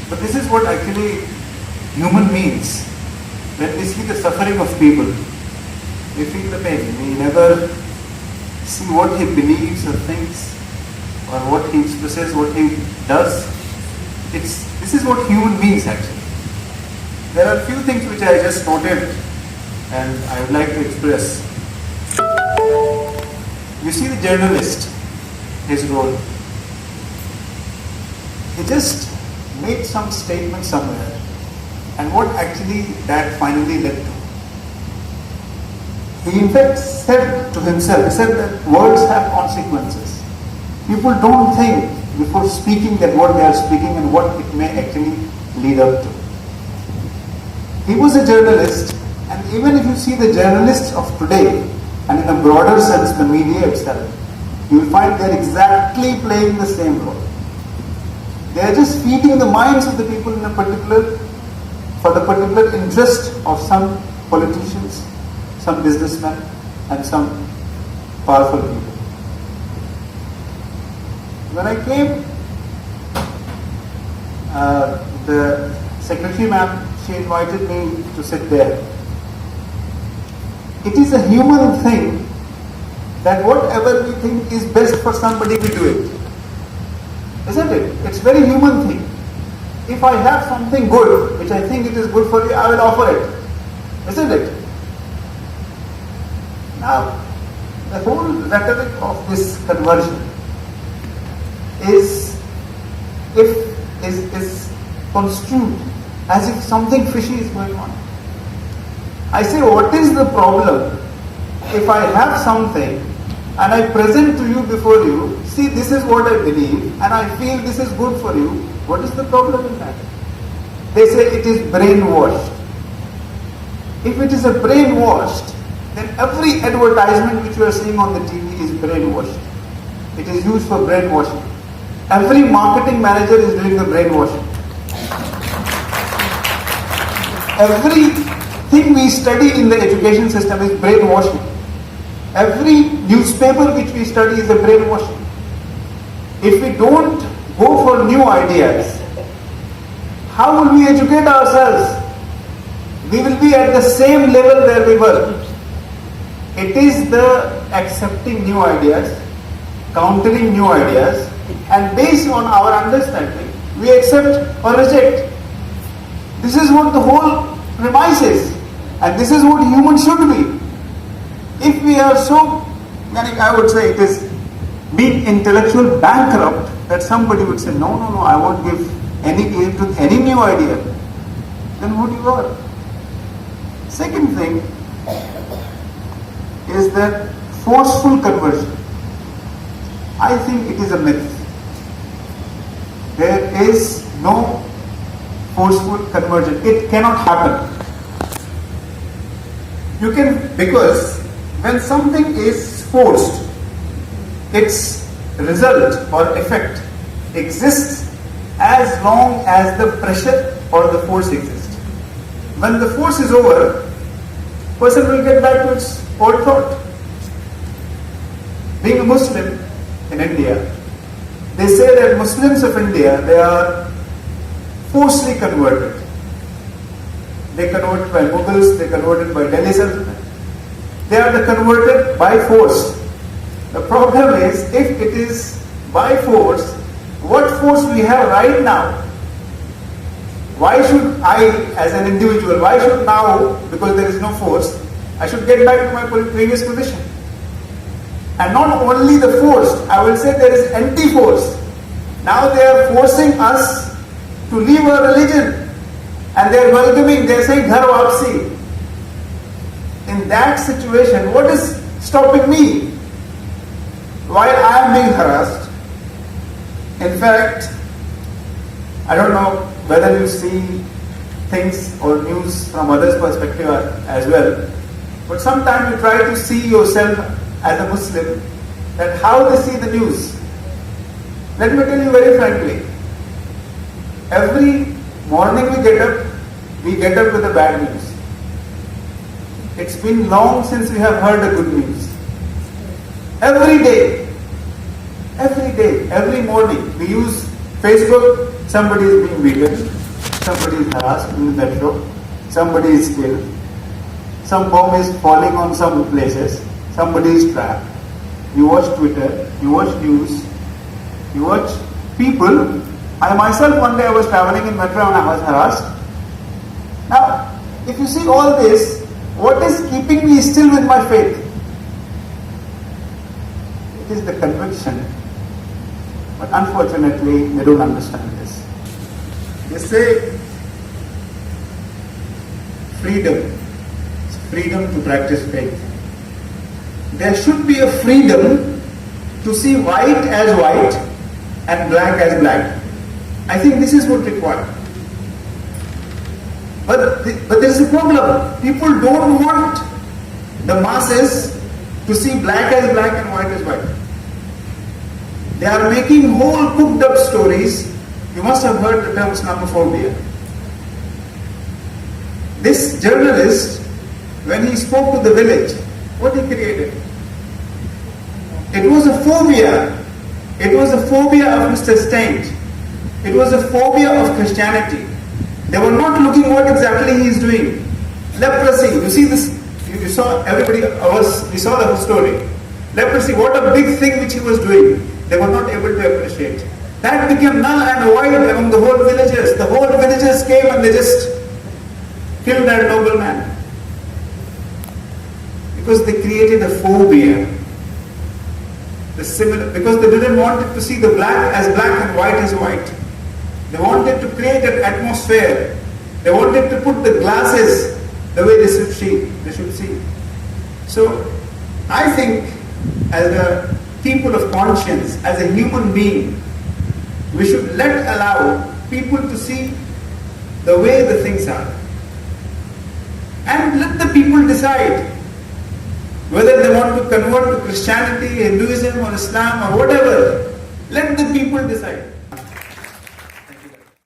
But this is what actually human means. When we see the suffering of people, we feel the pain. We never see what he believes or thinks, or what he expresses, what he does. This is what human means actually. There are a few things which I just noted and I would like to express. You see the journalist, his role. He just made some statement somewhere, and what actually that finally led to. He in fact said to himself, he said that words have consequences. People don't think before speaking that what they are speaking and what it may actually lead up to. He was a journalist, and even if you see the journalists of today, and in a broader sense the media itself, you will find they are exactly playing the same role. They are just feeding the minds of the people in a particular, for the particular interest of some politicians, some businessmen, and some powerful people. When I came, the secretary ma'am, she invited me to sit there. It is a human thing that whatever we think is best for somebody, we do it. Isn't it? It's a very human thing. If I have something good, which I think it is good for you, I will offer it. Isn't it? Now, the whole rhetoric of this conversion is construed as if something fishy is going on. I say, what is the problem if I have something and I present to you before you, see, this is what I believe and I feel this is good for you, what is the problem in that? They say it is brainwashed. If it is a brainwashed, then every advertisement which you are seeing on the TV is brainwashed. It is used for brainwashing. Every marketing manager is doing the brainwashing. Everything we study in the education system is brainwashing. Every newspaper which we study is a brainwashing. If we don't go for new ideas, how will we educate ourselves? We will be at the same level where we were. It is the accepting new ideas, countering new ideas, and based on our understanding, we accept or reject. This is what the whole premise is, and this is what humans should be. If we are so, I would say it is being intellectual bankrupt that somebody would say, no, I won't give any ear to any new idea, then what you are. Second thing is that forceful conversion. I think it is a myth. There is no forceful conversion. It cannot happen. Because when something is forced, its result or effect exists as long as the pressure or the force exists. When the force is over, person will get back to its old thought. Being a Muslim in India, they say that Muslims of India, they are forcibly converted. They converted by Mughals, they converted by Delhi Sultanate. They are the converted by force. The problem is, if it is by force, what force we have right now? Why should I, as an individual, why should now, because there is no force, I should get back to my previous position? And not only the force, I will say there is anti-force. Now they are forcing us to leave our religion, and they are welcoming, they are saying Ghar Wapsi. In that situation, what is stopping me? While I am being harassed, in fact, I don't know whether you see things or news from others' perspective as well, but sometimes you try to see yourself as a Muslim, that how they see the news. Let me tell you very frankly, every morning we get up with the bad news. It's been long since we have heard the good news. Every day, every morning we use Facebook, somebody is being beaten, somebody is harassed in the metro, somebody is killed, some bomb is falling on some places, somebody is trapped. You watch Twitter, you watch news, you watch people. I myself, one day I was traveling in metro and I was harassed. Now, if you see all this, what is keeping me still with my faith? It is the conviction. But unfortunately, they don't understand this. They say freedom. It's freedom to practice faith. There should be a freedom to see white as white and black as black. I think this is what's required. But there is a problem. People don't want the masses to see black as black and white as white. They are making whole cooked up stories. You must have heard the term Islamophobia. This journalist, when he spoke to the village, what he created? It was a phobia. It was a phobia of Mr. Stent. It was a phobia of Christianity. They were not looking what exactly he is doing. Leprosy, you see this, you saw everybody, we saw the whole story. Leprosy, what a big thing which he was doing. They were not able to appreciate. That became null and void among the whole villagers. The whole villagers came and they just killed that noble man. Because they created a phobia. Because they didn't want to see the black as black and white as white. They wanted to create an atmosphere. They wanted to put the glasses the way they should see. So, I think as a people of conscience, as a human being, we should allow people to see the way the things are. And let the people decide whether they want to convert to Christianity, Hinduism or Islam or whatever. Let the people decide.